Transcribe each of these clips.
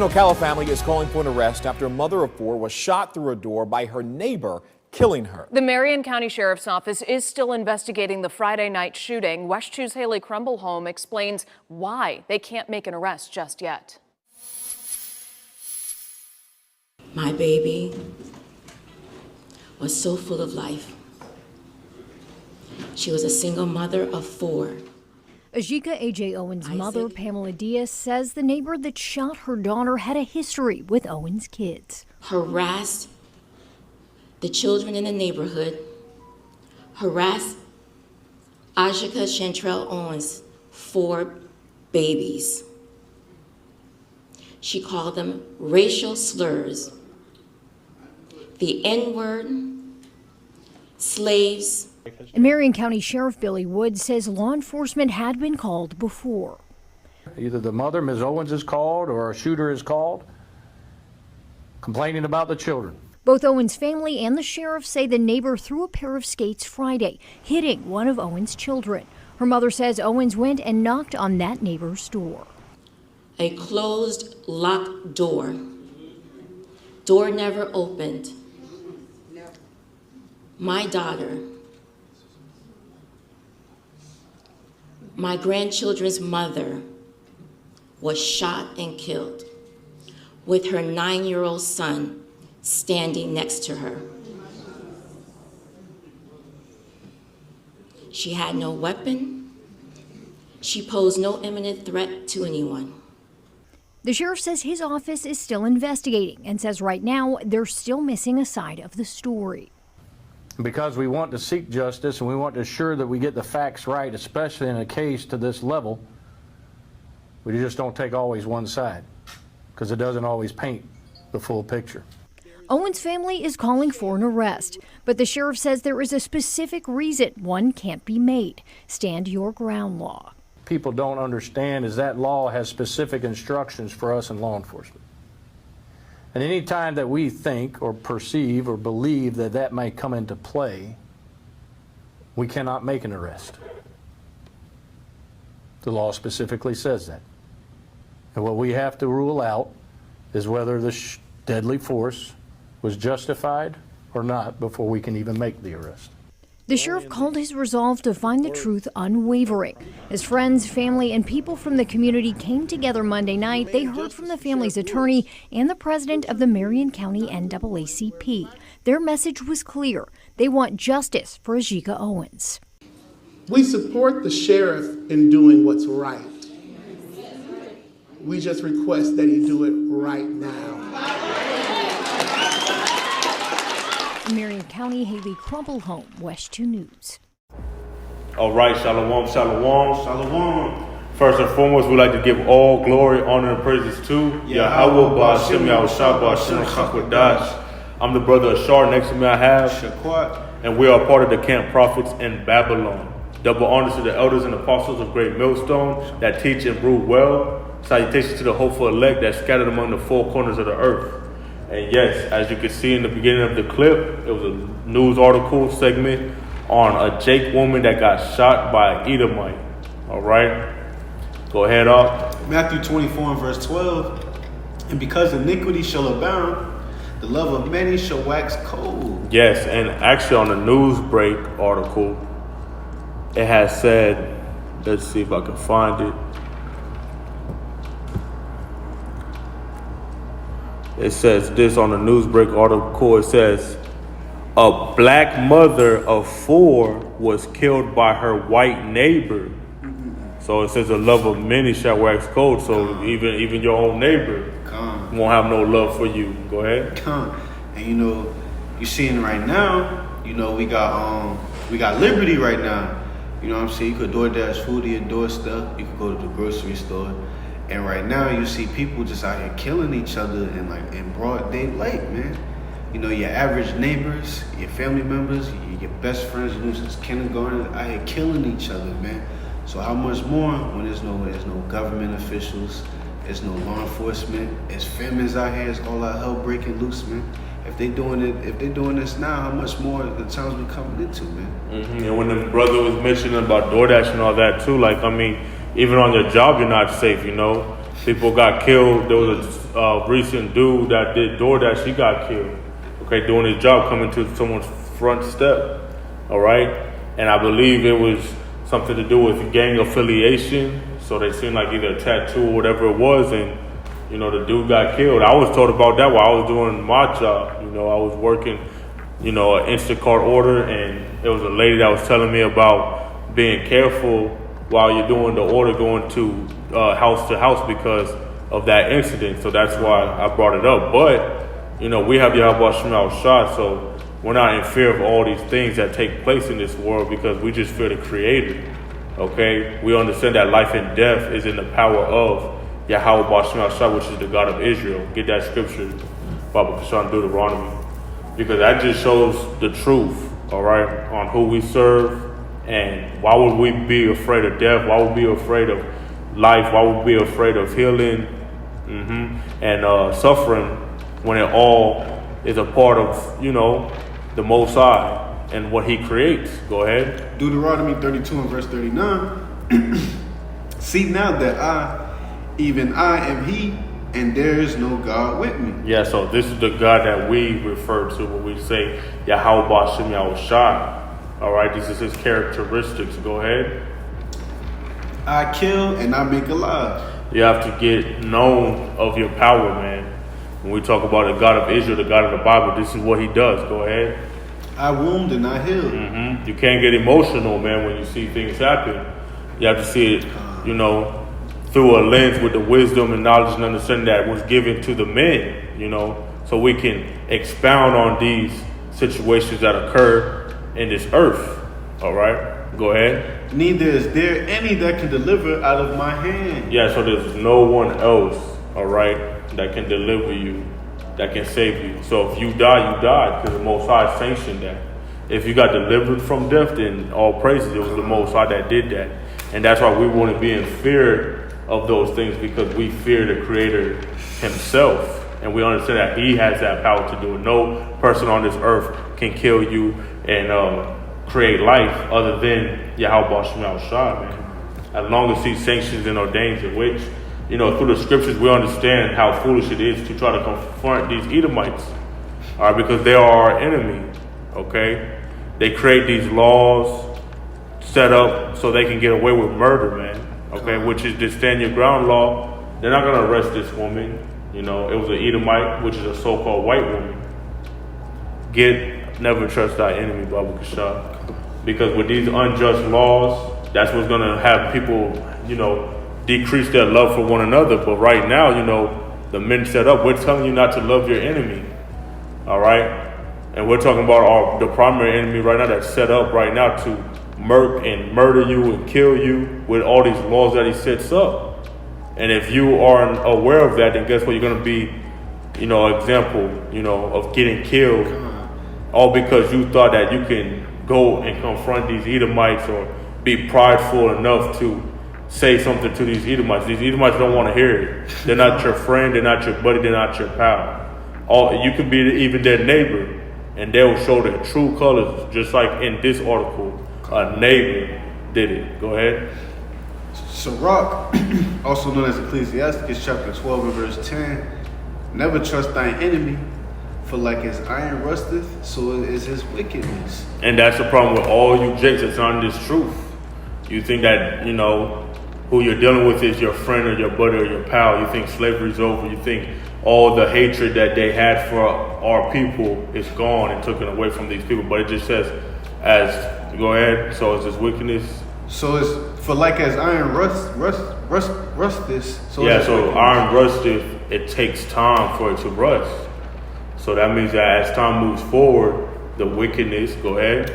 An Ocala family is calling for an arrest after a mother of four was shot through a door by her neighbor, killing her. The Marion County Sheriff's Office is still investigating the Friday night shooting. West 2's Haley Crumblehome explains why they can't make an arrest just yet. My baby was so full of life. She was a single mother of four. Ajika A.J. Owens' mother, Pamela Diaz, says the neighbor that shot her daughter had a history with Owens' kids. Harassed the children in the neighborhood, harassed Ajika Chantrell Owens' four babies. She called them racial slurs, the N-word, slaves. And Marion County Sheriff Billy Wood says law enforcement had been called before. Either the mother, Ms. Owens, is called or a shooter is called, complaining about the children. Both Owens' family and the sheriff say the neighbor threw a pair of skates Friday, hitting one of Owens' children. Her mother says Owens went and knocked on that neighbor's door. A closed, locked door. Door never opened. My daughter, my grandchildren's mother, was shot and killed with her 9-year-old son standing next to her. She had no weapon. She posed no imminent threat to anyone. The sheriff says his office is still investigating and says right now they're still missing a side of the story. Because we want to seek justice and we want to ensure that we get the facts right, especially in a case to this level, we just don't take always one side because it doesn't always paint the full picture. Owens' family is calling for an arrest, but the sheriff says there is a specific reason one can't be made. Stand your ground law. People don't understand is that law has specific instructions for us in law enforcement. And any time that we think or perceive or believe that that may come into play, we cannot make an arrest. The law specifically says that. And what we have to rule out is whether the deadly force was justified or not before we can even make the arrest. The sheriff called his resolve to find the truth unwavering. As friends, family, and people from the community came together Monday night, they heard from the family's attorney and the president of the Marion County NAACP. Their message was clear. They want justice for Ajika Owens. We support the sheriff in doing what's right. We just request that he do it right now. Marion County, Haley Crumblehome, West 2 News. All right, shalom, shalom, shalom. First and foremost, we'd like to give all glory, honor, and praises to Yahawah, Bahasham, Yahawashi, Qadash. I'm the brother of Shar. Next to me I have Shaquat. And we are part of the camp prophets in Babylon. Double honors to the elders and apostles of Great Millstone that teach and brew well. Salutations to the hopeful elect that scattered among the four corners of the earth. And yes, as you can see in the beginning of the clip, it was a news article segment on a Jake woman that got shot by an Edomite. All right, go ahead, up. Matthew 24 and verse 12. And because iniquity shall abound, the love of many shall wax cold. Yes, and actually on the Newsbreak article, it has said, let's see if I can find it. It says this on the Newsbreak article. It says, a black mother of four was killed by her white neighbor. So it says the love of many shall wax cold. So even your own neighbor won't have no love for you. Go ahead. And you know, you're seeing right now, you know, we got liberty right now. You know what I'm saying? You could DoorDash food to your doorstep. You could go to the grocery store. And right now, you see people just out here killing each other in broad daylight, man. You know, your average neighbors, your family members, your best friends, you know, since kindergarten, out here killing each other, man. So how much more when there's no government officials, there's no law enforcement, there's famines out here, it's all out hell breaking loose, man. If they're doing this now, how much more the times we're coming into, man. Mm-hmm. And when the brother was mentioning about DoorDash and all that too, like, I mean, even on your job, you're not safe, you know. People got killed. There was a recent dude that did DoorDash. He got killed. Okay, doing his job, coming to someone's front step. All right, and I believe it was something to do with gang affiliation. So they seemed like either a tattoo or whatever it was, and the dude got killed. I was told about that while I was doing my job. I was working, an Instacart order, and there was a lady that was telling me about being careful while you're doing the order, going to house because of that incident. So that's why I brought it up. But we have Yahawashi, so we're not in fear of all these things that take place in this world because we just fear the Creator. Okay, we understand that life and death is in the power of Yahawah, which is the God of Israel. Get that scripture, Bahasham, Deuteronomy, because that just shows the truth, all right, on who we serve. And why would we be afraid of death? Why would we be afraid of life? Why would we be afraid of healing and suffering when it all is a part of, the Most High and what He creates? Go ahead. Deuteronomy 32 and verse 39. See now that even I am He, and there is no God with me. Yeah, so this is the God that we refer to when we say Yahawah Shem Yahawashi. All right, this is His characteristics. Go ahead. I kill and I make alive. You have to get known of your power, man. When we talk about the God of Israel, the God of the Bible, this is what He does. Go ahead. I wound and I heal. You can't get emotional, man, when you see things happen. You have to see it, through a lens with the wisdom and knowledge and understanding that was given to the men, so we can expound on these situations that occur in this earth. All right, go ahead. Neither is there any that can deliver out of my hand. Yeah, so there's no one else, all right, that can deliver you, that can save you. So if you die, you died because the Most High sanctioned that. If you got delivered from death, then all praises, it was the Most High that did that. And that's why we want to be in fear of those things, because we fear the Creator Himself. And we understand that He has that power to do it. No person on this earth can kill you and create life other than Yahawah Shem Yahawashi, man. As long as He sanctions and ordains it, which, through the scriptures, we understand how foolish it is to try to confront these Edomites, all right, because they are our enemy, okay? They create these laws set up so they can get away with murder, man, okay, which is the stand your ground law. They're not going to arrest this woman. It was an Edomite, which is a so-called white woman. Never trust thy enemy, Bahasham, because with these unjust laws, that's what's going to have people, decrease their love for one another. But right now, the men set up, we're telling you not to love your enemy. All right? And we're talking about the primary enemy right now that's set up right now to murder you and kill you with all these laws that he sets up. And if you aren't aware of that, then guess what? You're going to be, example, of getting killed, all because you thought that you can go and confront these Edomites or be prideful enough to say something to these Edomites. These Edomites don't want to hear it. They're not your friend. They're not your buddy. They're not your pal. You can be even their neighbor, and they'll show their true colors, just like in this article. A neighbor did it. Go ahead. Barak, also known as Ecclesiastes chapter 12 and verse 10. Never trust thine enemy, for like as iron rusteth, so is his wickedness. And that's the problem with all you jakes that's on this truth. You think that, who you're dealing with is your friend or your buddy or your pal. You think slavery's over. You think all the hatred that they had for our people is gone and taken away from these people. But it just says, go ahead, so is his wickedness. So it's for like as iron rusteth. So yeah, so iron rusteth, it takes time for it to rust. So that means that as time moves forward, the wickedness, go ahead.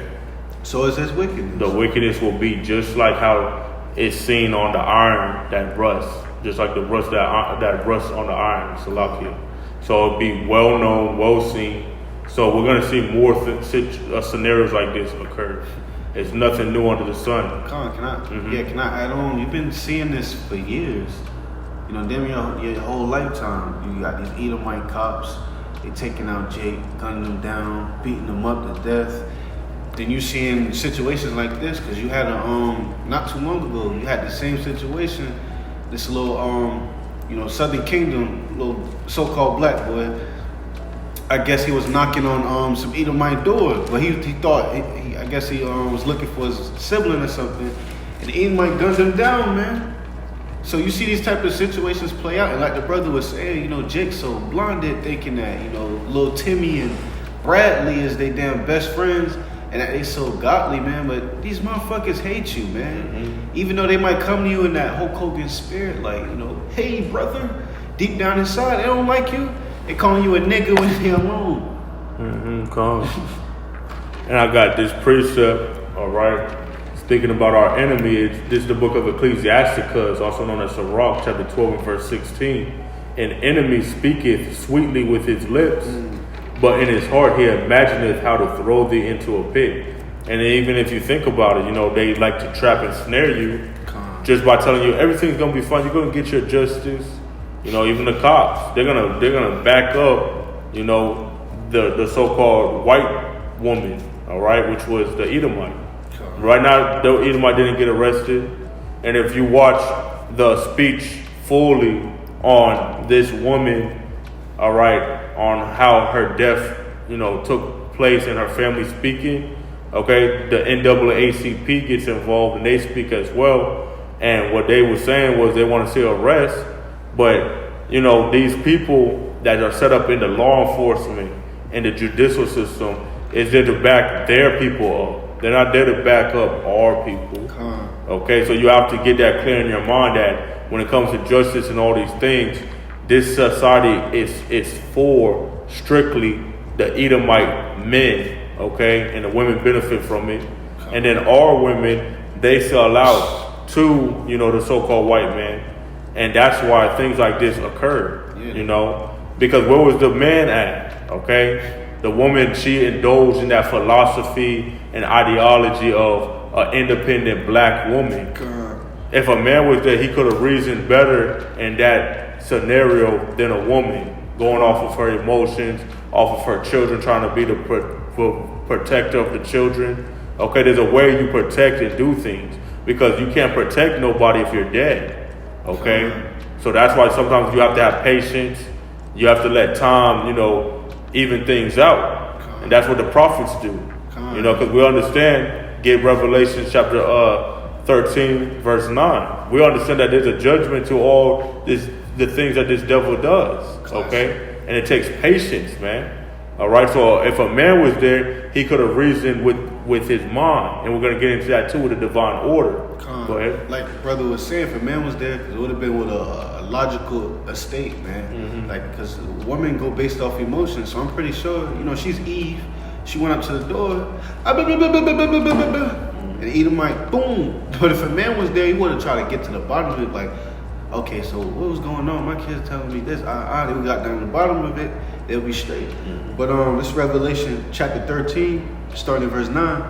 So is his wickedness. The wickedness will be just like how it's seen on the iron that rusts, just like the rust that rusts on the iron, Salakia. So it'll be well known, well seen. So we're going to see more scenarios like this occur. It's nothing new under the sun. Can I add on? You've been seeing this for years. Damn your whole lifetime. You got these Edomite cops. They taking out Jake, gunning them down, beating them up to death. Then you seeing situations like this, because you had not too long ago, you had the same situation. This little Southern Kingdom, little so-called black boy. I guess he was knocking on some Edomite doors, but he thought I guess he was looking for his sibling or something, and the Edomite guns him down, man. So you see these type of situations play out, and like the brother was saying, Jake so blinded, thinking that little Timmy and Bradley is they damn best friends, and that they so godly, man. But these motherfuckers hate you, man. Mm-hmm. Even though they might come to you in that Hulk Hogan spirit, like hey brother, deep down inside they don't like you. They calling you a nigga when they alone. Come. And I got this precept, all right, speaking about our enemy. This is the book of Ecclesiasticus, also known as Barak, chapter 12 and verse 16. An enemy speaketh sweetly with his lips, but in his heart he imagineth how to throw thee into a pit. And even if you think about it, they like to trap and snare you just by telling you everything's gonna be fine. You're gonna get your justice. Even the cops, they're gonna back up, the so-called white woman, all right, which was the Edomite. Right now, the Edomite didn't get arrested, and if you watch the speech fully on this woman, all right, on how her death, took place and her family speaking, okay, the NAACP gets involved and they speak as well, and what they were saying was they want to see arrest. But, these people that are set up in the law enforcement and the judicial system is there to back their people up. They're not there to back up our people. Okay, so you have to get that clear in your mind that when it comes to justice and all these things, this society is for strictly the Edomite men, okay? And the women benefit from it. And then our women, they sell out to, the so-called white man. And that's why things like this occur, because where was the man at, okay? The woman, she indulged in that philosophy and ideology of an independent black woman. If a man was there, he could have reasoned better in that scenario than a woman, going off of her emotions, off of her children, trying to be the protector of the children. Okay, there's a way you protect and do things, because you can't protect nobody if you're dead. Okay, so that's why sometimes you have to have patience. You have to let time, even things out, and that's what the prophets do. Because we understand. Get Revelation chapter 13, verse 9. We understand that there's a judgment to all the things that this devil does. Okay, and it takes patience, man. All right, so if a man was there, he could have reasoned with his mind, and we're going to get into that too with the divine order. Go ahead. Like the brother was saying, if a man was there, it would have been with a logical estate, man. Like, because women go based off emotions, so I'm pretty sure, she's Eve. She went up to the door, and Edomite, boom. But if a man was there, he would have tried to get to the bottom of it, like, okay, so what was going on? My kids telling me this. They got down to the bottom of it, they'll be straight. But this Revelation chapter 13, starting verse 9.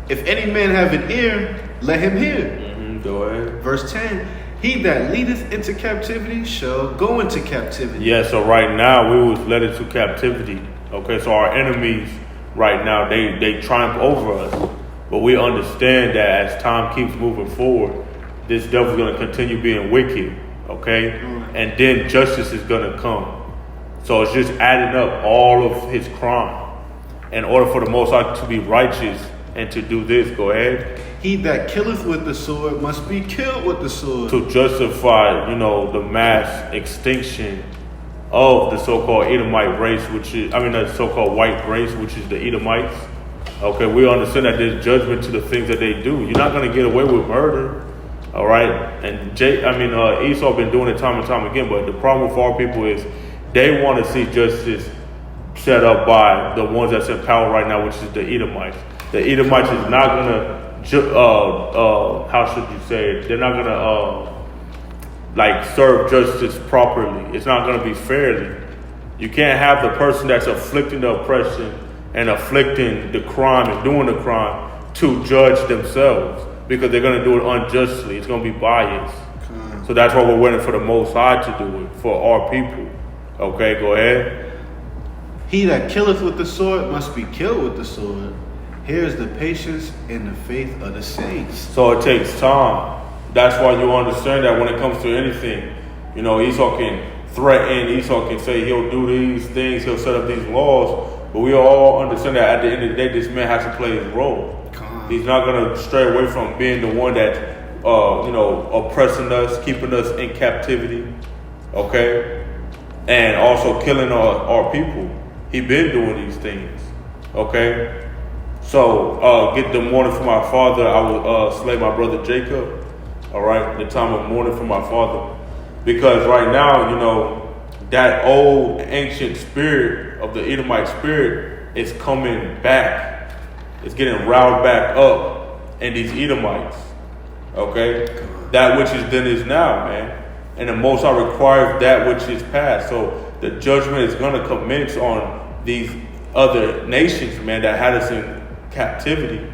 If any man have an ear, let him hear. Go ahead. Verse 10. He that leadeth into captivity shall go into captivity. Yeah, so right now we was led into captivity. Okay, so our enemies right now, they triumph over us. But we understand that as time keeps moving forward, this devil's going to continue being wicked. Okay? And then justice is going to come. So it's just adding up all of his crime. In order for the Most High to be righteous and to do this, go ahead. He that killeth with the sword must be killed with the sword. To justify, the mass extinction of the so-called Edomite race, the so-called white race, which is the Edomites. Okay, we understand that there's judgment to the things that they do. You're not going to get away with murder. All right, and Esau been doing it time and time again. But the problem with our people is they want to see justice set up by the ones that's in power right now, which is the Edomites. The Edomites is not gonna, how should you say it? They're not gonna serve justice properly. It's not gonna be fairly. You can't have the person that's afflicting the oppression and afflicting the crime and doing the crime to judge themselves, because they're going to do it unjustly. It's going to be biased. So that's why we're waiting for the Most High to do it for our people. Okay, go ahead. He that killeth with the sword must be killed with the sword. Here's the patience and the faith of the saints. So it takes time. That's why you understand that when it comes to anything, You know, Esau can threaten, Esau can say he'll do these things, he'll set up these laws, but we all understand that at the end of the day, this man has to play his role. He's not going to stray away from being the one that, oppressing us, keeping us in captivity, okay? And also killing our people. He been doing these things, okay? So, get the mourning for my father. I will slay my brother Jacob, all right? The time of mourning for my father. Because right now, you know, that old ancient spirit of the Edomite spirit is coming back. It's getting riled back up in these Edomites, okay? That which is then is now, man. And the Most High requires that which is past. So the judgment is going to commence on these other nations, man, that had us in captivity.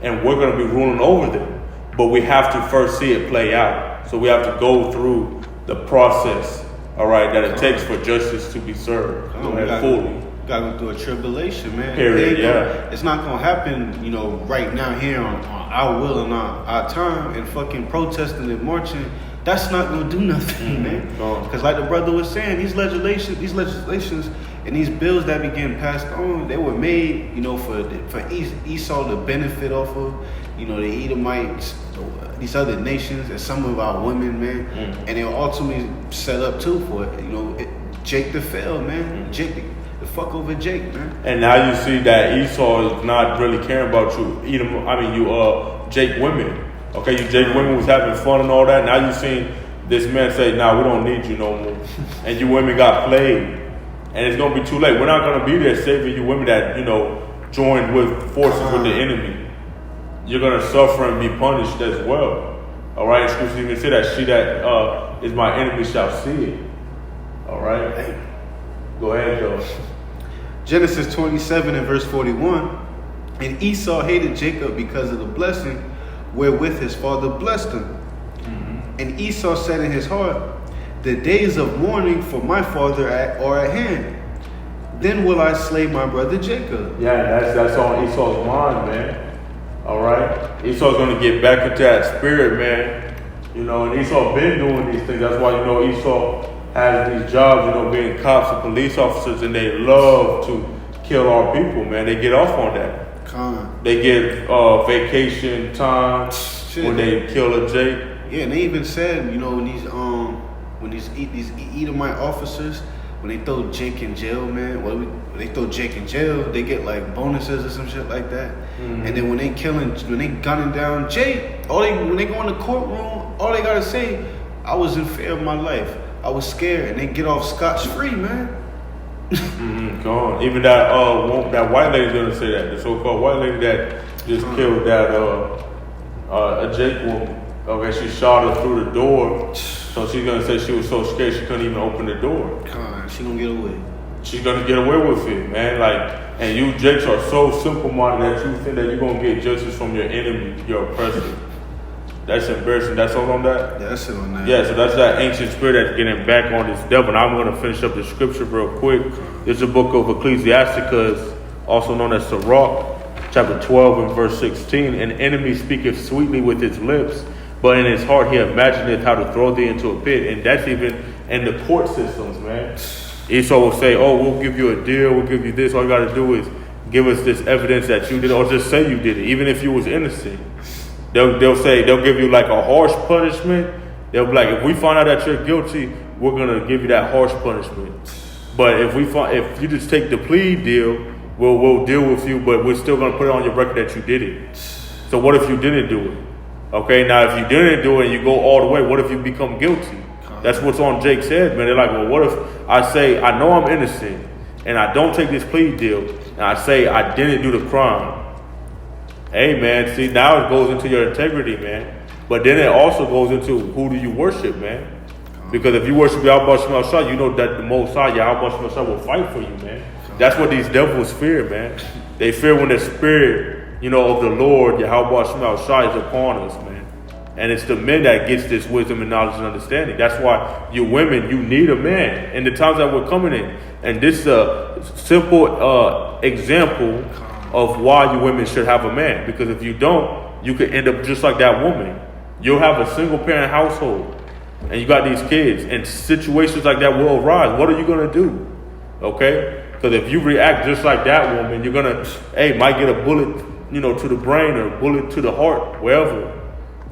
And we're going to be ruling over them. But we have to first see it play out. So we have to go through the process, all right, that it takes for justice to be served. Fully. Gotta go through a tribulation, man. Period, yeah. It's not gonna happen, you know, right now here on our will and our time and fucking protesting and marching. That's not gonna do nothing, man. Because like the brother was saying, these legislations and these bills that be getting passed on, they were made, you know, for Esau to benefit off of, you know, the Edomites, these other nations, and some of our women, man. And they were ultimately set up too for it, you know, Jake to fail, man. Jake the fuck over Jake, man. And now you see that Esau is not really caring about you. Jake women. Okay, you Jake women was having fun and all that. Now you seen this man say, "Nah, we don't need you no more." And you women got played. And it's gonna be too late. We're not gonna be there saving you women that, you know, joined with forces with the enemy. You're gonna suffer and be punished as well. All right, Scripture even say that she that is my enemy shall see it. All right. Go ahead, Joe. Genesis 27 and verse 41. And Esau hated Jacob because of the blessing wherewith his father blessed him. And Esau said in his heart, the days of mourning for my father are at hand. Then will I slay my brother Jacob. Yeah, that's on Esau's mind, man. All right? Esau's going to get back into that spirit, man. You know, and Esau been doing these things. That's why, you know, Esau has these jobs, you know, being cops and police officers, and they love to kill our people, man. They get off on that. They get vacation time when they kill a Jake. Yeah, and they even said, you know, when these Edomite officers, when they throw Jake in jail, man, when they throw Jake in jail, they get like bonuses or some shit like that. And then when they gunning down Jake, when they go in the courtroom, all they gotta say, I was in fear of my life. I was scared, and they get off scotch-free, man. Gone. Even that white lady's gonna say that. The so-called white lady that just killed that a Jake woman. Okay, she shot her through the door, so she's gonna say she was so scared she couldn't even open the door. She gonna get away. She's gonna get away with it, man. Like, and you Jakes are so simple-minded that you think that you're gonna get justice from your enemy, your oppressor. That's embarrassing. That's all on that? Yeah, that's it on that. Yeah, so that's that ancient spirit that's getting back on this devil. And I'm going to finish up the scripture real quick. This is the book of Ecclesiasticus, also known as Barak, chapter 12 and verse 16. An enemy speaketh sweetly with his lips, but in his heart he imagineth how to throw thee into a pit. And that's even in the court systems, man. Esau will say, oh, we'll give you a deal, we'll give you this. All you got to do is give us this evidence that you did it, or just say you did it, even if you was innocent. They'll say, they'll give you like a harsh punishment. They'll be like, if we find out that you're guilty, we're going to give you that harsh punishment. But if you just take the plea deal, we'll deal with you, but we're still going to put it on your record that you did it. So what if you didn't do it? Okay, now if you didn't do it and you go all the way, what if you become guilty? That's what's on Jake's head, man. They're like, well, what if I say, I know I'm innocent, and I don't take this plea deal, and I say I didn't do the crime. Hey, man, see, now it goes into your integrity, man. But then it also goes into who do you worship, man? Because if you worship Yahawashi, you know that the Most High, Yahawashi, will fight for you, man. That's what these devils fear, man. They fear when the spirit, you know, of the Lord, Yahawashi, is upon us, man. And it's the men that gets this wisdom and knowledge and understanding. That's why you women, you need a man in the times that we're coming in. And this is a simple example of why you women should have a man. Because if you don't, you could end up just like that woman. You'll have a single parent household. and you got these kids, and situations like that will arise. What are you gonna do? Okay, because if you react just like that woman, you're gonna, might get a bullet, to the brain or a bullet to the heart, wherever,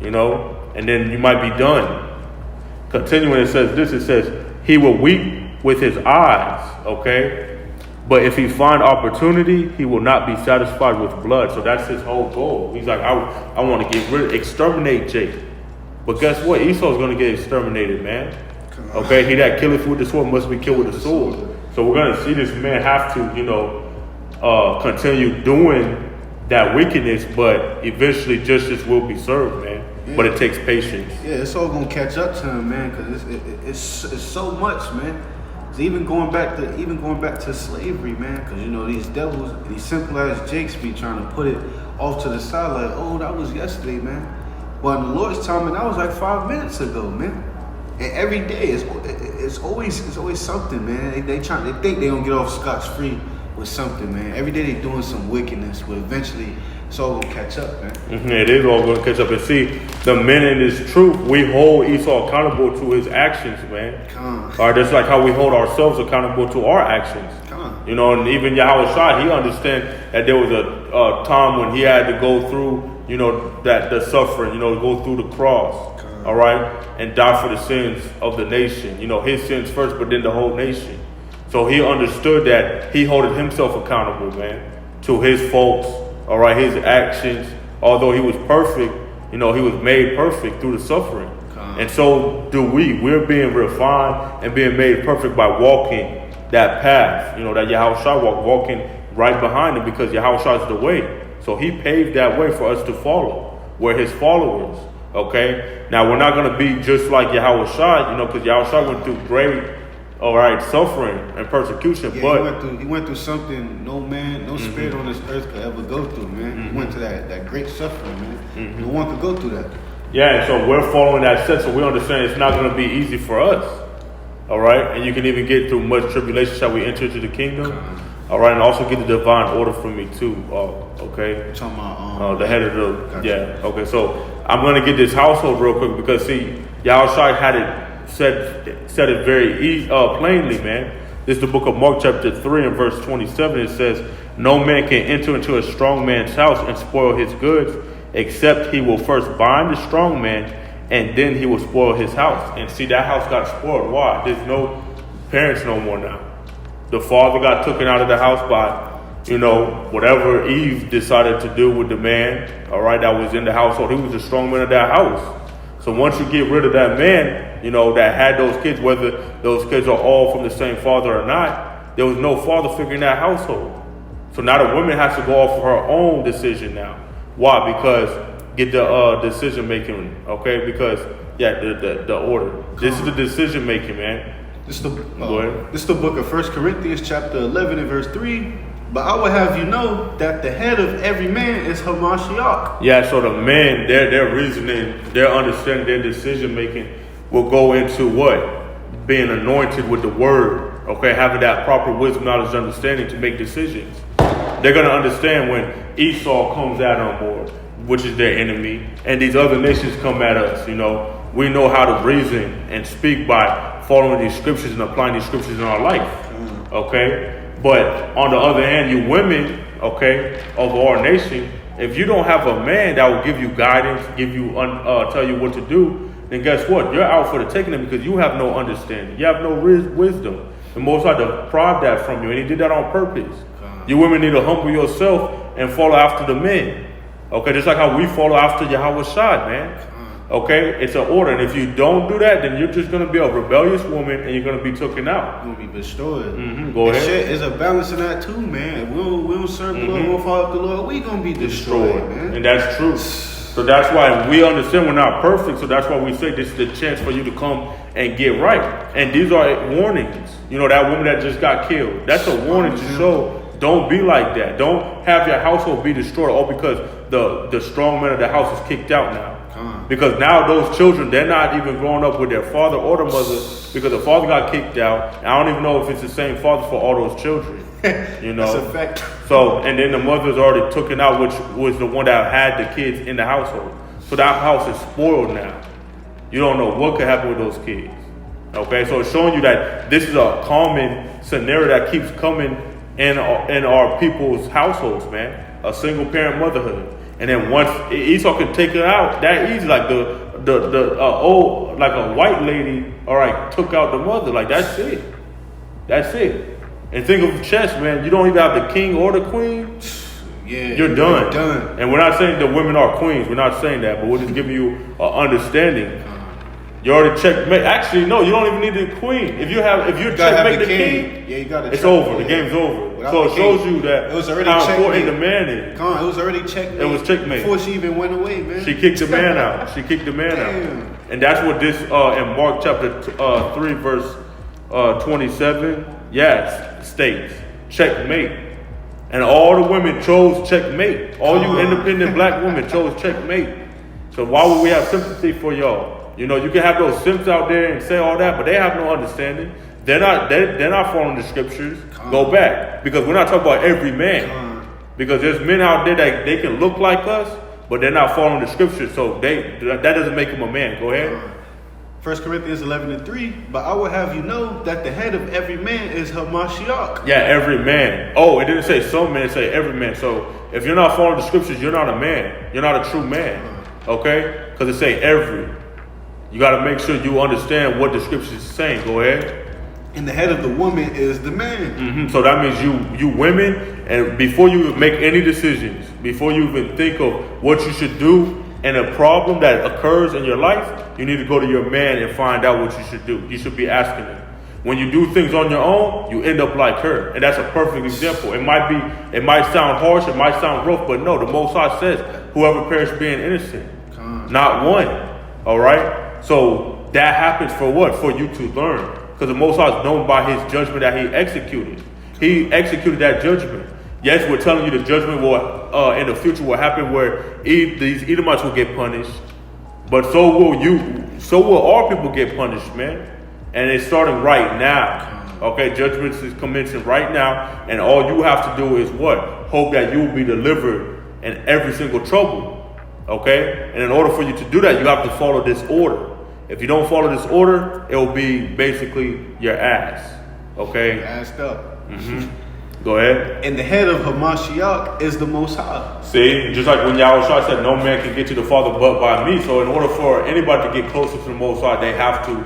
and then you might be done. Continuing, it says, he will weep with his eyes, okay? But if he find opportunity, he will not be satisfied with blood. So that's his whole goal. He's like, I want to exterminate Jacob. But guess what? Esau's going to get exterminated, man. Okay, he that killeth with the sword must be killed with the sword. So we're going to see this man have to, continue doing that wickedness, but eventually justice will be served, man. Yeah. But it takes patience. Yeah, it's all gonna catch up to him, man, because it's so much, man. It's even going back to slavery, man, because these devils, these simple ass Jakes be trying to put it off to the side, like, oh, that was yesterday, man. But in the Lord's time, man, that was like 5 minutes ago, man. And every day, it's always something, man. They think they gonna get off scotch-free with something, man. Every day they doing some wickedness, but eventually it's all gonna catch up, man. Mm-hmm. It is all gonna catch up. And see, the men in this truth, we hold Esau accountable to his actions, man. All right, that's like how we hold ourselves accountable to our actions. And even Yahawashi, he understands that there was a time when he had to go through, that the suffering, go through the cross, all right, and die for the sins of the nation. His sins first, but then the whole nation. So he understood that he holded himself accountable, man, to his faults, all right, his actions. Although he was perfect, he was made perfect through the suffering. And so do we. We're being refined and being made perfect by walking that path, that Yahawashi walking right behind him, because Yahawashi is the way. So he paved that way for us to follow. We're his followers, okay? Now, we're not going to be just like Yahawashi, because Yahawashi went through great, all right, suffering and persecution. Yeah, but he went through something no man, no spirit on this earth could ever go through, man. He went to that great suffering, man. No one could go through that. Yeah, and so we're following that set, so we understand it's not going to be easy for us. All right, and you can even get through much tribulation shall we enter into the kingdom. All right, and also get the divine order from me too. Okay, talking about the head of the gotcha. Okay, so I'm going to get this household real quick, because see, Yahawashi had it said it very plainly, man. This is the book of Mark chapter 3 and verse 27. It says, no man can enter into a strong man's house and spoil his goods, except he will first bind the strong man, and then he will spoil his house. And see, that house got spoiled. Why? There's no parents no more now. The father got taken out of the house by, whatever Eve decided to do with the man, all right, that was in the household. He was the strong man of that house. So once you get rid of that man, that had those kids, whether those kids are all from the same father or not, there was no father figure in that household. So now the woman has to go off of her own decision now. Why? Because get the decision making, okay? Because the order. This is the decision making, man. This is the book of 1 Corinthians chapter 11 and verse 3. But I will have you know that the head of every man is Hamashiach. Yeah, so the men, their reasoning, their understanding, their decision making will go into what? Being anointed with the word, okay? Having that proper wisdom, knowledge, understanding to make decisions. They're going to understand when Esau comes out on board, which is their enemy, and these other nations come at us, we know how to reason and speak by following these scriptures and applying these scriptures in our life, okay? But on the other hand, you women, okay, of our nation, if you don't have a man that will give you guidance, tell you what to do, then guess what? You're out for the taking, because you have no understanding. You have no wisdom. The Most High deprived that from you, and he did that on purpose. You women need to humble yourself and follow after the men. Okay, just like how we follow after Yahawashi, man. Okay, it's an order, and if you don't do that, then you're just going to be a rebellious woman, and you're going to be taken out. You're going to be destroyed. Go ahead. Shit is a balance in that too, man. If we don't serve the Lord, we don't follow the Lord, we going to be destroyed, man. And that's true. So that's why we understand we're not perfect, so that's why we say this is the chance for you to come and get right. And these are warnings. That woman that just got killed, that's a warning to show. Don't be like that. Don't have your household be destroyed all because the strong man of the house is kicked out now. Because now those children, they're not even growing up with their father or the mother, because the father got kicked out. And I don't even know if it's the same father for all those children. That's a fact. So, and then the mother's already taken out, which was the one that had the kids in the household. So that house is spoiled now. You don't know what could happen with those kids. Okay, so it's showing you that this is a common scenario that keeps coming in our people's households, man. A single parent motherhood, and then once Esau can take it out that easy, like the old, like a white lady, all right, took out the mother, like that's it. And think of chess, man. You don't even have the king or the queen. Yeah, you're done. You're done. And we're not saying the women are queens. We're not saying that, but we're just giving you an understanding. You already checkmate. Actually, no, you don't even need the queen. If you checkmate the king, yeah, you gotta. It's over. The game's over. So it shows you that how important the man is. It was already checkmate. It was checkmate before she even went away, man. She kicked the man out. And that's what this in Mark chapter 3 verse 27, states checkmate. And all the women chose checkmate. All you independent black women chose checkmate. So why would we have sympathy for y'all? You know, you can have those simps out there and say all that, but they have no understanding. They're not following the scriptures. Go back, because we're not talking about every man. Because there's men out there that they can look like us, but they're not following the scriptures. So that doesn't make them a man. Go ahead. 1 Corinthians 11:3. But I will have you know that the head of every man is Hamashiach. Yeah, every man. Oh, it didn't say some men. It said every man. So if you're not following the scriptures, you're not a man. You're not a true man. Okay? Because it say every. You got to make sure you understand what the scriptures is saying. Go ahead. And the head of the woman is the man. So that means you women, and before you make any decisions, before you even think of what you should do and a problem that occurs in your life, you need to go to your man and find out what you should do. You should be asking him. When you do things on your own, you end up like her. And that's a perfect example. It might sound harsh, it might sound rough, but no, the Most High says, whoever perished being innocent, not one. All right? So that happens for what? For you to learn. Because the Most High is known by his judgment that he executed. He executed that judgment. Yes, we're telling you the judgment will in the future will happen where these Edomites will get punished. But so will our people get punished, man. And it's starting right now. Okay, judgment is commencing right now. And all you have to do is what? Hope that you will be delivered in every single trouble. Okay? And in order for you to do that, you have to follow this order. If you don't follow this order, it will be basically your ass. Okay? Assed up. Go ahead. And the head of Hamashiach is the Most High. See, just like when Yahawashi said, no man can get to the Father but by me. So in order for anybody to get closer to the Most High, they have to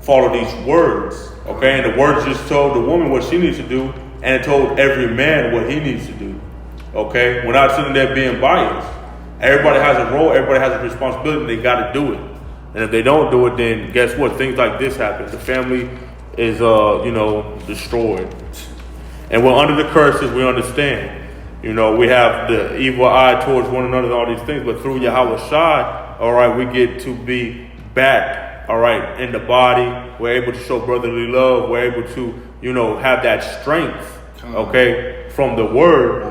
follow these words. Okay? And the words just told the woman what she needs to do, and it told every man what he needs to do. Okay? We're not sitting there being biased. Everybody has a role. Everybody has a responsibility. They got to do it. And if they don't do it, then guess what? Things like this happen. The family is, destroyed. And we're under the curses. We understand. You know, we have the evil eye towards one another and all these things. But through Yahawashi, all right, we get to be back, all right, in the body. We're able to show brotherly love. We're able to, have that strength, okay, from the word.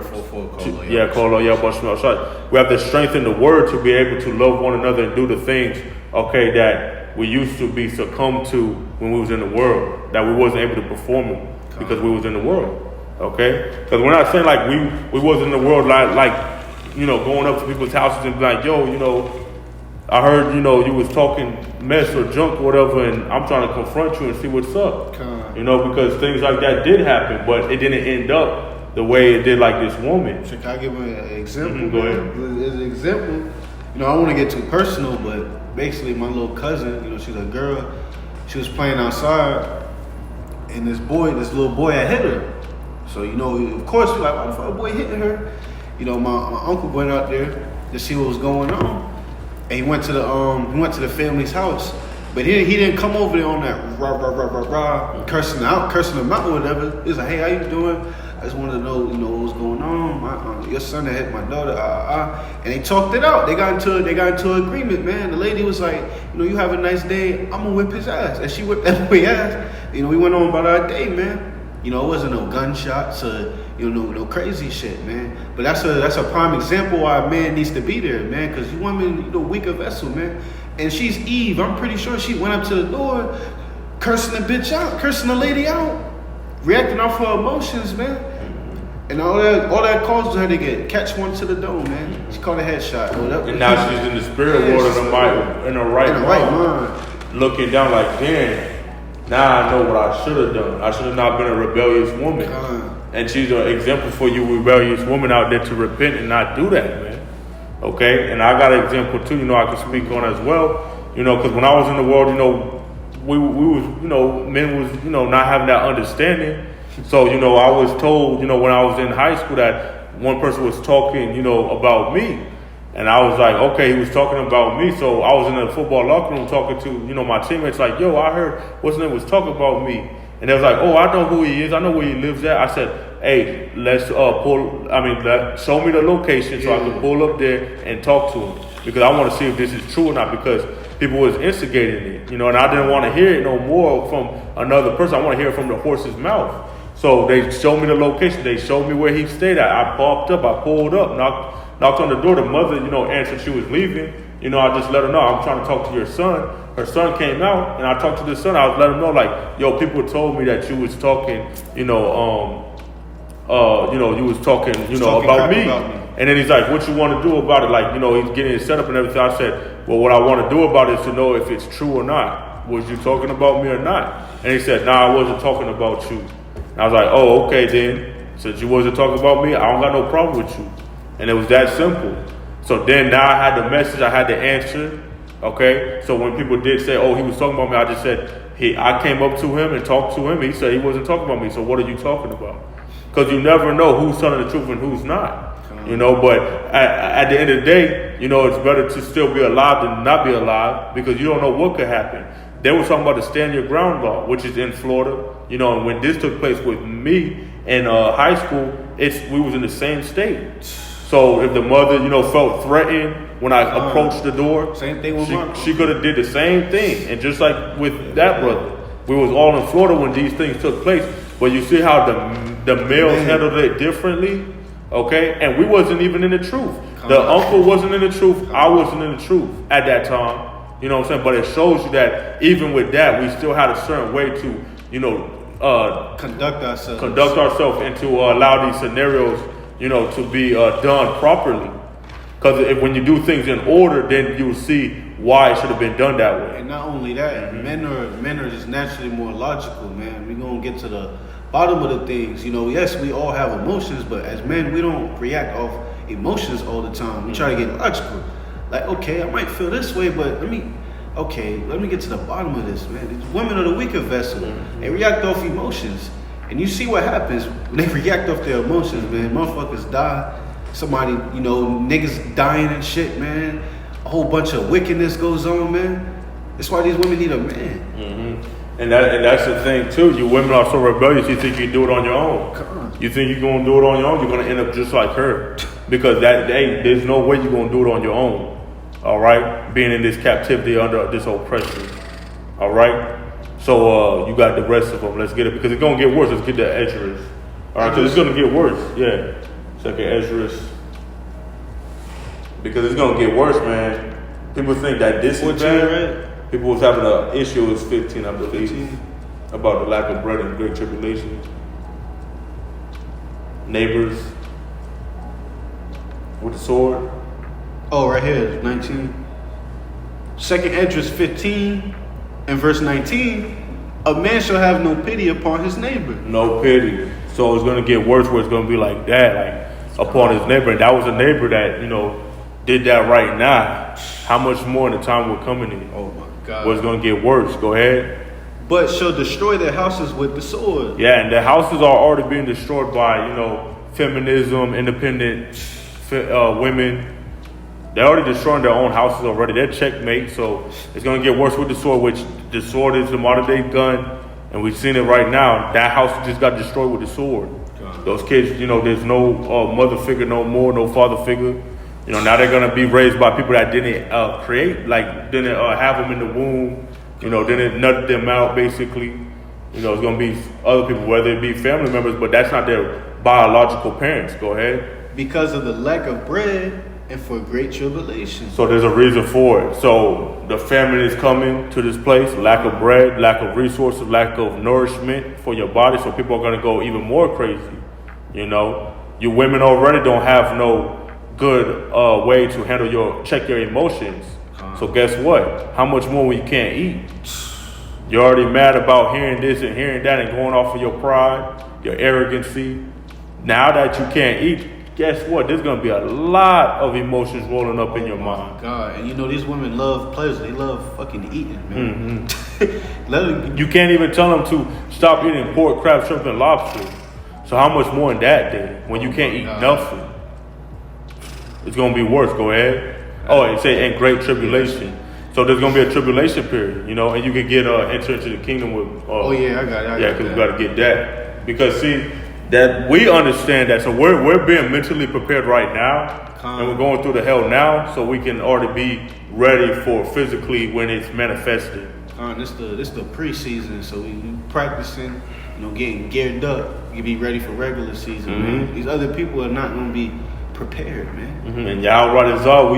We have the strength in the word to be able to love one another and do the things, okay, that we used to be succumbed to when we was in the world, that we wasn't able to perform them because we was in the world, okay? Because we're not saying like we wasn't in the world like going up to people's houses and be like, yo, I heard, you was talking mess or junk or whatever, and I'm trying to confront you and see what's up, because things like that did happen, but it didn't end up the way it did like this woman. Can I give an example? Go ahead. As an example, I don't want to get too personal, but basically my little cousin, she's a girl, she was playing outside, and this little boy had hit her. So, of course, we're like, why the fuck a boy hitting her? My uncle went out there to see what was going on. And he went to the family's house. But he didn't come over there on that rah, cursing them out or whatever. He was like, hey, how you doing? I just wanted to know, what was going on. Your son had hit my daughter, and they talked it out. They got into an agreement, man. The lady was like, you have a nice day. I'm gonna whip his ass, and she whipped that boy's ass. We went on about our day, man. It wasn't no gunshots or no crazy shit, man. But that's a prime example why a man needs to be there, man. Because you women, weaker vessel, man. And she's Eve. I'm pretty sure she went up to the door, cursing the bitch out, cursing the lady out, reacting off her emotions, man. And all that caused her to catch one to the dome, man. She caught a headshot. And now she's in the spirit world in her right mind. Looking down like, damn, now I know what I should have done. I should have not been a rebellious woman. And she's an example for you rebellious woman out there to repent and not do that, man. Okay? And I got an example too, I can speak on as well. Because when I was in the world, we was, men was, not having that understanding. So, I was told, when I was in high school that one person was talking, about me. And I was like, okay, he was talking about me. So I was in the football locker room talking to, my teammates like, yo, I heard what's his name was talking about me. And they was like, oh, I know who he is. I know where he lives at. I said, hey, let's show me the location so I can pull up there and talk to him. Because I want to see if this is true or not, because people was instigating it, and I didn't want to hear it no more from another person. I want to hear it from the horse's mouth. So they showed me the location. They showed me where he stayed at. I popped up. I pulled up, knocked on the door. The mother, answered she was leaving. I just let her know, I'm trying to talk to your son. Her son came out, and I talked to the son. I was letting him know, like, yo, people told me that you was talking, you was talking, about me. And then he's like, what you want to do about it? Like, he's getting it set up and everything. I said, well, what I want to do about it is to know if it's true or not. Was you talking about me or not? And he said, nah, I wasn't talking about you. And I was like, oh, okay then. Since you wasn't talking about me, I don't got no problem with you. And it was that simple. So then now I had the message, I had the answer. Okay? So when people did say, oh, he was talking about me, I just said, I came up to him and talked to him. He said he wasn't talking about me. So what are you talking about? Because you never know who's telling the truth and who's not. But at the end of the day, it's better to still be alive than not be alive, because you don't know what could happen. They were talking about the stand your ground law, which is in Florida. And when this took place with me in high school, we was in the same state. So if the mother, felt threatened when I approached the door, same thing with she could have did the same thing. And just like with that brother, we was all in Florida when these things took place. But you see how the males handled it differently. Okay, and we wasn't even in the truth. The uncle wasn't in the truth. I wasn't in the truth at that time. You know what I'm saying? But it shows you that even with that, we still had a certain way to, conduct ourselves and to allow these scenarios, to be done properly. Because when you do things in order, then you will see why it should have been done that way. And not only that, men are just naturally more logical, man. We're gonna get to the bottom of the things. Yes, we all have emotions, but as men, we don't react off emotions all the time. We try to get logical. Like, okay, I might feel this way, but let me get to the bottom of this, man. These women are the weaker vessel. They react off emotions. And you see what happens when they react off their emotions, man. Motherfuckers die. Somebody, niggas dying and shit, man. A whole bunch of wickedness goes on, man. That's why these women need a man. And that's the thing too. You women are so rebellious. You think you do it on your own. You think you're gonna do it on your own. You're gonna end up just like her, because there's no way you're gonna do it on your own. All right, being in this captivity under this oppression. All right. So you got the rest of them. Let's get it, because it's gonna get worse. Let's get the Ezra's. All right, because it's gonna get worse. Yeah, Second Ezra's. Because it's gonna get worse, man. People think that this is bad. Right? People was having an issue with 15, I believe, about the lack of bread and great tribulation. Neighbors with the sword. Oh, right here, 19. Second Esdras 15 and verse 19. A man shall have no pity upon his neighbor. No pity. So it's going to get worse, where it's going to be like that, like upon his neighbor. And that was a neighbor that, did that right now. How much more in the time we're coming in? Oh my God. What's going to get worse? Go ahead. But shall destroy their houses with the sword. Yeah, and the houses are already being destroyed by, feminism, independent women. They're already destroying their own houses already. They're checkmate. So it's going to get worse with the sword, which the sword is the modern day gun. And we've seen it right now. That house just got destroyed with the sword. God. Those kids, there's no mother figure no more, no father figure. Now they're going to be raised by people that didn't didn't have them in the womb, didn't nut them out, basically. It's going to be other people, whether it be family members, but that's not their biological parents. Go ahead. Because of the lack of bread and for great tribulation. So there's a reason for it. So the famine is coming to this place, lack of bread, lack of resources, lack of nourishment for your body. So people are going to go even more crazy. You know, you women already don't have no good way to handle check your emotions. So guess what? How much more when you can't eat? You're already mad about hearing this and hearing that and going off of your pride, your arrogancy. Now that you can't eat, guess what? There's going to be a lot of emotions rolling up in your mind. God, and you know, these women love pleasure. They love fucking eating, man. You can't even tell them to stop eating pork, crab, shrimp, and lobster. So how much more in that day when you can't eat nothing? It's going to be worse. Go ahead. Oh, it say in great tribulation. So there's going to be a tribulation period, you know, and you can get enter into the kingdom with. Oh yeah, I got it. Because we got to get that. Because see, that we understand that. So we're being mentally prepared right now, and we're going through the hell now, so we can already be ready for physically when it's manifested. This the preseason, so we practicing, you know, getting geared up. You be ready for regular season, man. These other people are not going to be prepared, man. And Yahawah is all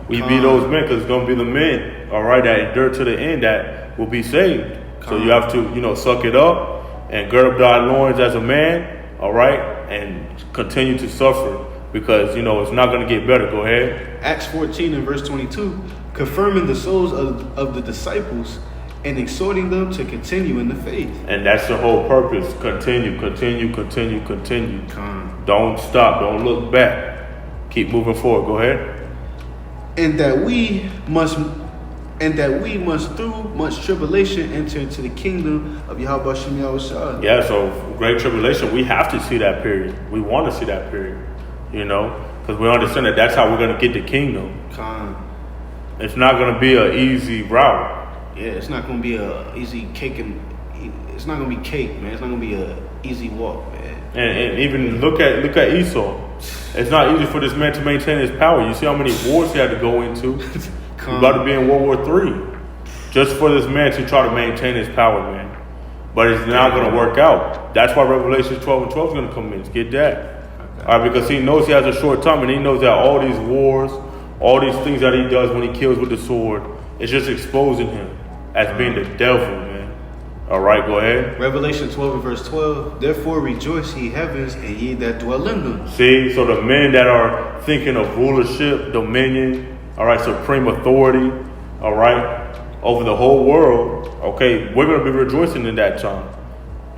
we be those men, because it's going to be the men, all right, that endure to the end that will be saved. So you have to, you know, suck it up and gird up thy loins as a man, all right, and continue to suffer, because, you know, it's not going to get better. Go ahead. Acts 14 and verse 22, confirming the souls of the disciples and exhorting them to continue in the faith. And that's the whole purpose. Continue. Don't stop. Don't look back. Keep moving forward. Go ahead. And that we must through much tribulation enter into the kingdom of Yahawashi. Yeah, so great tribulation, we have to see that period. We want to see that period, you know, because we understand that that's how we're going to get the kingdom. It's not going to be an easy route. Yeah, it's not going to be a easy cake, and it's not going to be cake, man. It's not going to be a easy walk, man. And even look at Esau. It's not easy for this man to maintain his power. You see how many wars he had to go into. He's about to be in World War III, just for this man to try to maintain his power, man. But it's not going to work out. That's why Revelation 12 and 12 is going to come in. Get that. All right, because he knows he has a short time, and he knows that all these wars, all these things that he does when he kills with the sword, it's just exposing him as being the devil, man. All right, go ahead. Revelation 12 and verse 12. Therefore rejoice, ye heavens, and ye that dwell in them. See, so the men that are thinking of rulership, dominion, all right, supreme authority, all right, over the whole world, okay, we're going to be rejoicing in that time.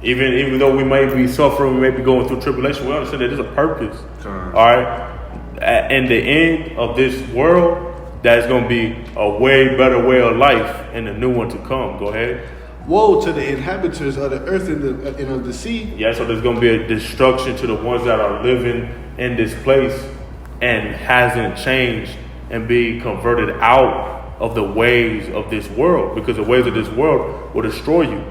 Even though we may be suffering, we may be going through tribulation, we understand that there's a purpose. All right, in the end of this world, that's going to be a way better way of life and a new one to come. Go ahead. Woe to the inhabitants of the earth and of the sea. Yeah, so there's going to be a destruction to the ones that are living in this place and hasn't changed and be converted out of the ways of this world, because the ways of this world will destroy you.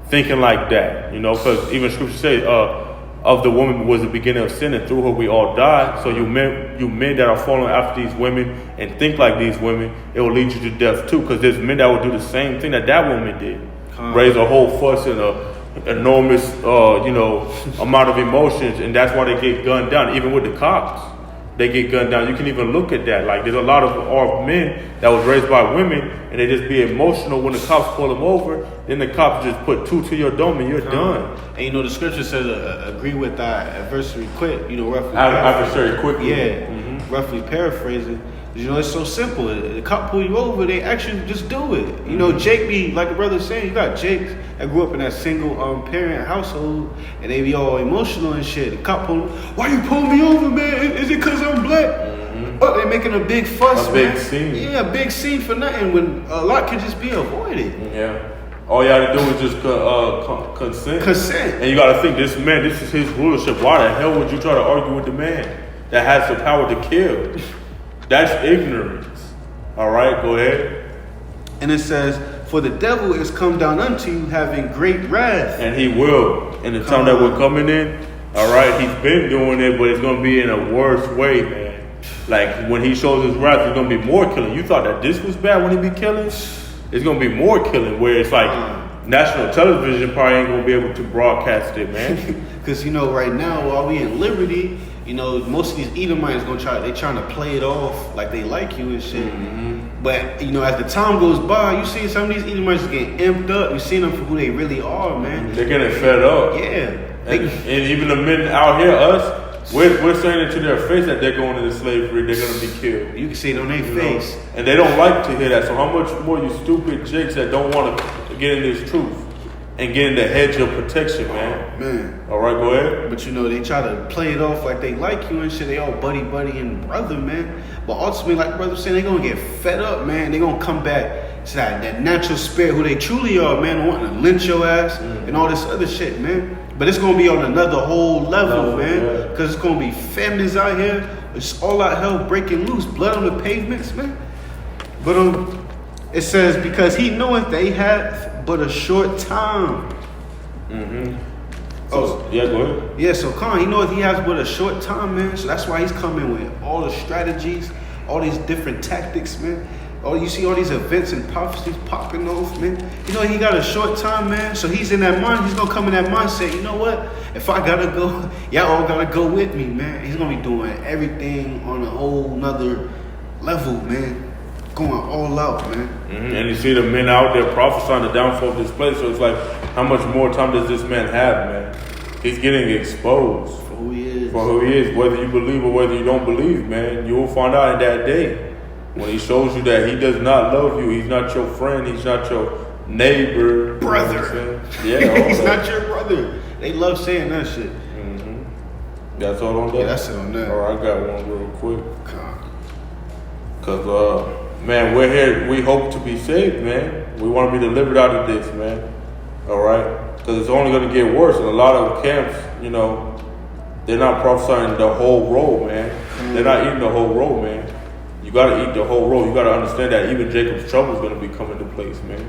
Thinking like that, you know, because even scripture say, of the woman was the beginning of sin, and through her we all died. So you men that are following after these women and think like these women, it will lead you to death too, because there's men that will do the same thing that woman did. Raise a whole fuss and a enormous, amount of emotions, and that's why they get gunned down. Even with the cops, they get gunned down. You can even look at that. Like, there's a lot of our men that was raised by women, and they just be emotional when the cops pull them over. Then the cops just put 2 to your dome, and you're done. And you know the scripture says, "Agree with thy adversary quick." You know, roughly. Adversary quickly. Yeah, roughly paraphrasing. You know, it's so simple. The cop pull you over, they actually just do it. You know, Jake be, like the brother saying, you got Jakes that grew up in that single parent household, and they be all emotional and shit. The cop pull them, why you pulling me over, man? Is it because I'm black? Oh, they making a big fuss, a man. Big scene. Yeah, a big scene for nothing when a lot could just be avoided. Yeah. All you have to do is just consent. Consent. And you got to think, this man, this is his rulership. Why the hell would you try to argue with the man that has the power to kill? That's ignorance. All right, go ahead. And it says, for the devil is come down unto you having great wrath. And he will. In the time that we're coming in, all right, he's been doing it, but it's going to be in a worse way, man. Like, when he shows his wrath, it's going to be more killing. You thought that this was bad when he be killing? It's going to be more killing, where it's like national television probably ain't going to be able to broadcast it, man. Because, you know, right now, while we in liberty, you know, most of these Edomites they trying to play it off like they like you and shit. But, you know, as the time goes by, you see some of these Edomites getting amped up. You see them for who they really are, man. They're getting fed up. Yeah. And even the men out here, us, we're saying it to their face that they're going into slavery, they're going to be killed. You can see it on their face. And they don't like to hear that. So how much more you stupid jakes that don't want to get in this truth and get in the hedge of protection, man. Man. All right, go ahead. But they try to play it off like they like you and shit. They all buddy and brother, man. But ultimately, like brother was saying, they gonna get fed up, man. They gonna come back to that natural spirit, who they truly are, man, wanting to lynch your ass and all this other shit, man. But it's gonna be on another whole level, man. Because it's gonna be famines out here. It's all out hell breaking loose, blood on the pavements, man. But it says, because he knoweth they have but a short time. Oh, yeah, go ahead. Yeah, so Khan, he knows he has but a short time, man. So that's why he's coming with all the strategies, all these different tactics, man. You see all these events and prophecies popping off, man. He got a short time, man. So he's in that mind. He's gonna come in that mindset. You know what? If I gotta go, y'all all gotta go with me, man. He's gonna be doing everything on a whole nother level, man. Going all out, man. And you see the men out there prophesying the downfall of this place. So it's like, how much more time does this man have, man? He's getting exposed For who he is. For who he is, whether you believe or whether you don't believe, man. You will find out in that day when he shows you that he does not love you. He's not your friend. He's not your neighbor. Brother. Yeah. He's not your brother. They love saying that shit. That's all on that? Yeah, that's it on that. All right, I got one real quick. Because, man, we're here. We hope to be saved, man. We want to be delivered out of this, man. All right? Because it's only going to get worse. And a lot of camps, they're not prophesying the whole roll, man. They're not eating the whole roll, man. You got to eat the whole roll. You got to understand that even Jacob's trouble is going to be coming to place, man.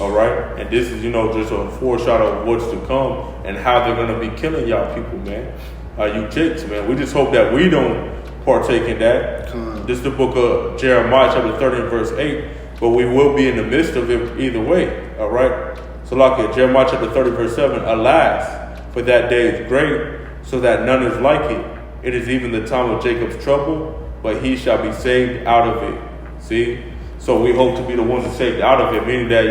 All right? And this is, just a foreshadow of what's to come and how they're going to be killing y'all people, man. You jakes, man. We just hope that we don't partake in that. This is the book of Jeremiah, chapter 30 and verse 8. But we will be in the midst of it either way. All right? So like it, Jeremiah chapter 30 verse 7. Alas, for that day is great, so that none is like it. It is even the time of Jacob's trouble, but he shall be saved out of it. See? So we hope to be the ones that saved out of it, meaning that,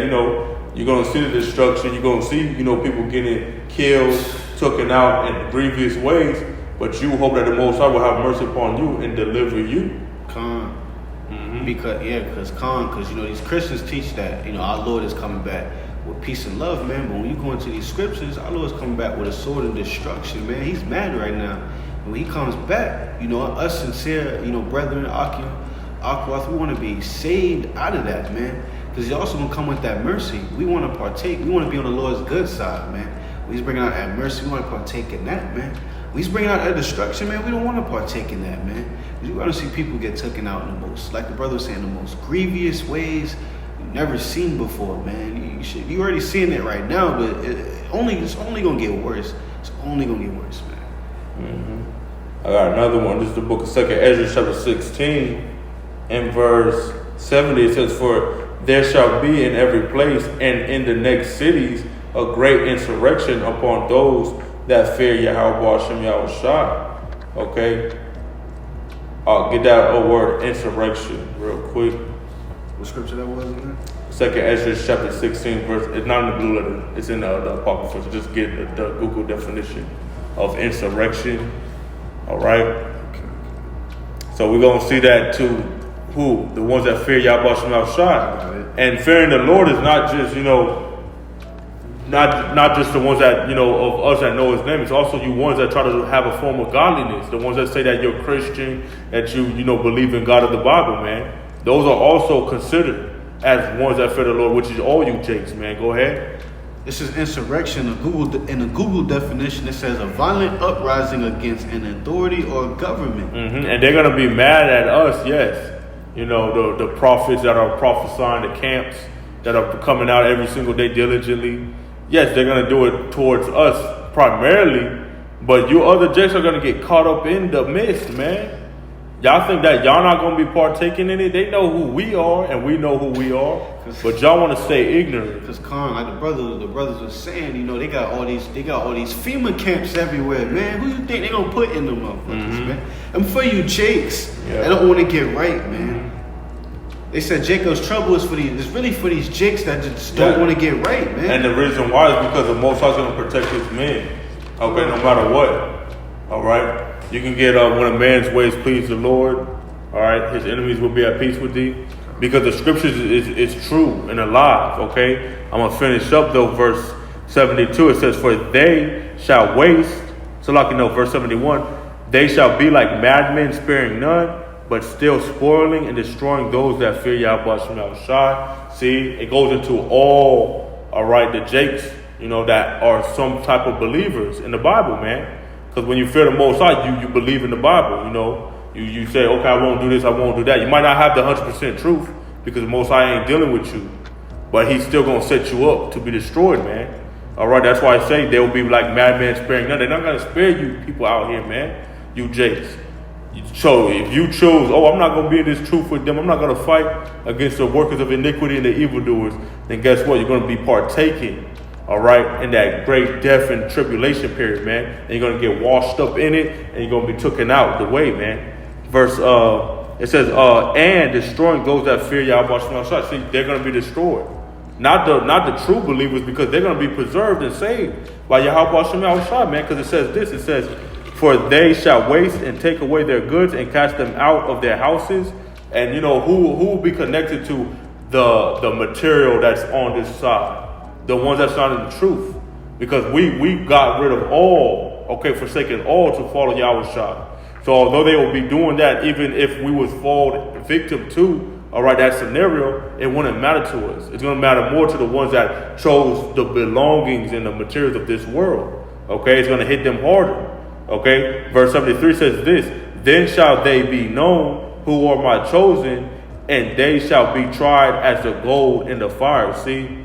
you're going to see the destruction. You're going to see, people getting killed, taken out in grievous ways. But you hope that the Most High will have mercy upon you and deliver you. Because these Christians teach that, our Lord is coming back with peace and love, man. But when you go into these scriptures, our Lord is coming back with a sword of destruction, man. He's mad right now. And when he comes back, us sincere, brethren, Aquath, we want to be saved out of that, man. Because he's also going to come with that mercy. We want to partake. We want to be on the Lord's good side, man. When he's bringing out that mercy, we want to partake in that, man. When he's bringing out that destruction, man, we don't want to partake in that, man. Because we want to see people get taken out in the most, like the brother was saying, the most grievous ways you've never seen before, man. You already seeing it right now, but it's only going to get worse. It's only going to get worse, man. I got another one. This is the book of 2nd Ezra, chapter 16, and verse 70. It says, for there shall be in every place and in the next cities a great insurrection upon those that fear Yahawah, Bahasham, Yahawashi. Okay? I'll get that word insurrection real quick. What scripture that was again? 2nd Ezra, chapter 16, verse. It's not in the blue letter. It's in the Apocrypha. So just get the Google definition of insurrection. All right? Okay. So we're going to see that to who? The ones that fear Yahawah, Bahasham, Yahawashi. And fearing the Lord is not just, not just the ones that, of us that know his name. It's also you ones that try to have a form of godliness. The ones that say that you're Christian, that you believe in God of the Bible, man. Those are also considered as ones that fear the Lord, which is all you jakes, man. Go ahead. This is insurrection. In the Google definition, it says a violent uprising against an authority or government. And they're going to be mad at us, yes. The prophets that are prophesying, the camps that are coming out every single day diligently. Yes, they're going to do it towards us primarily, but you other jakes are going to get caught up in the midst, man. Y'all think that y'all not going to be partaking in it? They know who we are, and we know who we are, but y'all want to stay ignorant. Because like the brothers were saying, they got all these FEMA camps everywhere, man. Who you think they gonna put in the motherfuckers, man? And for you jakes, they don't want to get right, man. They said Jacob's trouble is really for these jakes that just don't want to get right, man. And the reason why is because the Most High is going to protect his men. Okay, no matter what. All right. You can get when a man's ways please the Lord. All right. His enemies will be at peace with thee. Because the scriptures is true and alive. Okay. I'm going to finish up though. Verse 72. It says, for they shall waste. So like you know, verse 71. They shall be like madmen, sparing none, but still spoiling and destroying those that fear Yahawashi. See, it goes into all right, the Jakes, you know, that are some type of believers in the Bible, man. Because when you fear the Most High, you believe in the Bible, you know. You say, okay, I won't do this, I won't do that. You might not have the 100% truth because the Most High ain't dealing with you. But he's still going to set you up to be destroyed, man. All right, that's why I say they'll be like madmen sparing none. They're not going to spare you people out here, man. You Jakes. So if you choose, I'm not going to be in this truth with them, I'm not going to fight against the workers of iniquity and the evildoers, then guess what? You're going to be partaking, all right, in that great death and tribulation period, man. And you're going to get washed up in it, and you're going to be taken out the way, man. Verse, it says, and destroying those that fear Yahawashi. See, they're going to be destroyed. Not the true believers, because they're going to be preserved and saved by Yahawashi, man. Because it says this, it says, for they shall waste and take away their goods and cast them out of their houses. And you know, who will be connected to the material that's on this side? The ones that's not in the truth. Because we got rid of all, forsaken all to follow Yahawashi. So although they will be doing that, even if we was fall victim to, that scenario, it wouldn't matter to us. It's going to matter more to the ones that chose the belongings and the materials of this world. Okay, it's going to hit them harder. Okay, verse 73 says this, then shall they be known who are my chosen, and they shall be tried as the gold in the fire. See,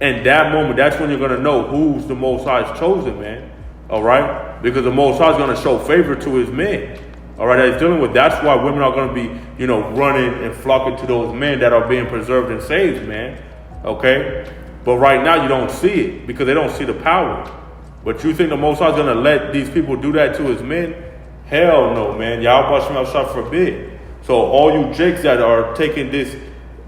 in that moment, that's when you're going to know who's the Most High's chosen, man. All right, because the Most High is going to show favor to his men. All right, that he's dealing with. That's why women are going to be, running and flocking to those men that are being preserved and saved, man. Okay, but right now you don't see it because they don't see the power. But you think the Most High is going to let these people do that to his men? Hell no, man. Yahawashi forbid. So all you jakes that are taking this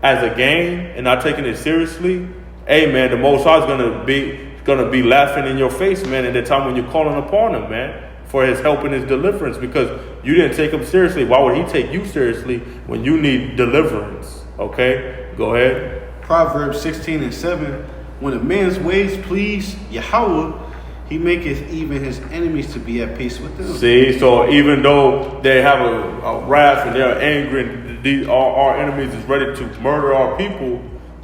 as a game and not taking it seriously, hey, man, the Most High is going to be laughing in your face, man, at the time when you're calling upon him, man, for his help and his deliverance, because you didn't take him seriously. Why would he take you seriously when you need deliverance? Okay, go ahead. Proverbs 16:7. When a man's ways please Yahawah, he maketh even his enemies to be at peace with them. See, so even though they have a wrath and they're angry, and our enemies is ready to murder our people,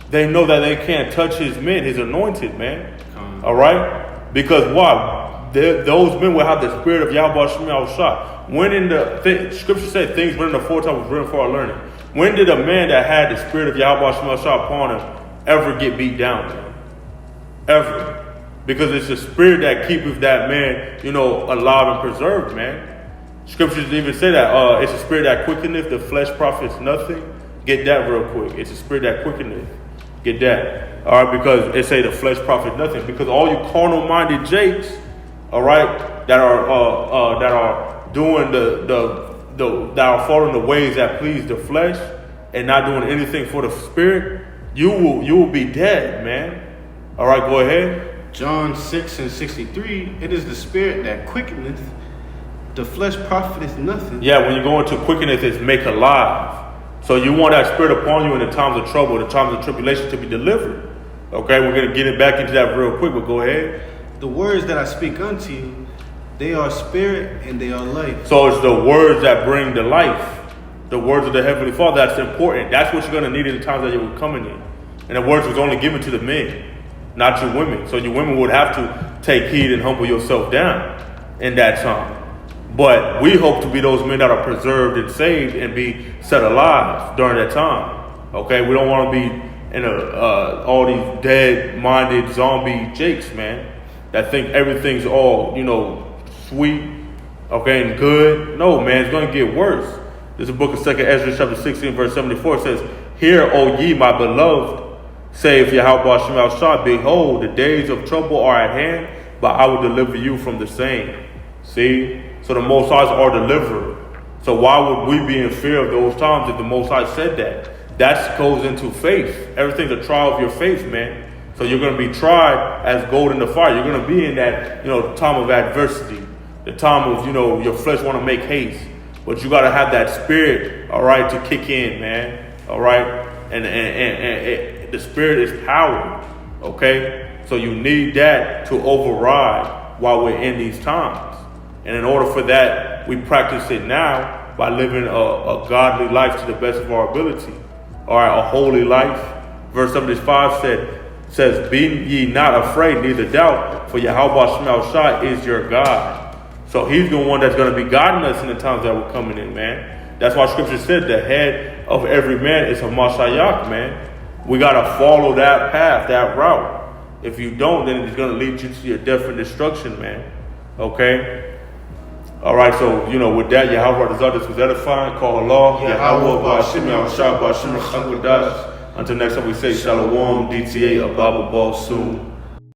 they know that they can't touch his men, his anointed, man. All right? Because why? Those men will have the spirit of Yahawashi. When in the scripture said things written aforetime was written for our learning. When did a man that had the spirit of Yahawashi upon him ever get beat down, man? Ever. Because it's the spirit that keepeth that man, alive and preserved, man. Scriptures even say that it's a spirit that quickeneth, the flesh profits nothing. Get that real quick. It's a spirit that quickeneth. Get that. All right, because it say the flesh profits nothing. Because all you carnal-minded jakes, all right, that are doing that are following the ways that please the flesh and not doing anything for the spirit, you will be dead, man. All right, go ahead. John 6:63, it is the spirit that quickeneth, the flesh profiteth nothing. Yeah, when you go into quickeneth, it's make alive. So you want that spirit upon you in the times of trouble, the times of tribulation, to be delivered. Okay, we're going to get it back into that real quick, but go ahead. The words that I speak unto you, they are spirit and they are life. So it's the words that bring the life. The words of the Heavenly Father, that's important. That's what you're going to need in the times that you're coming in. And the words was only given to the men, not your women. So your women would have to take heed and humble yourself down in that time. But we hope to be those men that are preserved and saved and be set alive during that time. Okay, we don't want to be in all these dead-minded zombie jakes, man, that think everything's all, sweet, okay, and good. No, man, it's going to get worse. This is the book of 2 Ezra chapter 16, verse 74. It says, "Hear, O ye, my beloved, saith Yahawashi, behold, the days of trouble are at hand, but I will deliver you from the same." See? So the Most High is our deliverer. So why would we be in fear of those times if the Most High said that? That goes into faith. Everything's a trial of your faith, man. So you're going to be tried as gold in the fire. You're going to be in that, time of adversity, the time of, your flesh want to make haste. But you got to have that spirit, all right, to kick in, man, all right? And the spirit is power, okay? So you need that to override while we're in these times. And in order for that, we practice it now by living a godly life to the best of our ability, all right, a holy life. Verse 5 says, be ye not afraid, neither doubt, for Yahawah is your God. So he's the one that's going to be guiding us in the times that we're coming in, man. That's why scripture said the head of every man is a Mashiach, man. We got to follow that path, that route. If you don't, then it's going to lead you to your death and destruction, man. Okay? All right, so, with that, Yahawah desire this was edifying. Call Allah. Yahawah, Bahasham, Yahawashi, Qadash. Until next time we say Shalom, DTA, Ababa, Ball soon.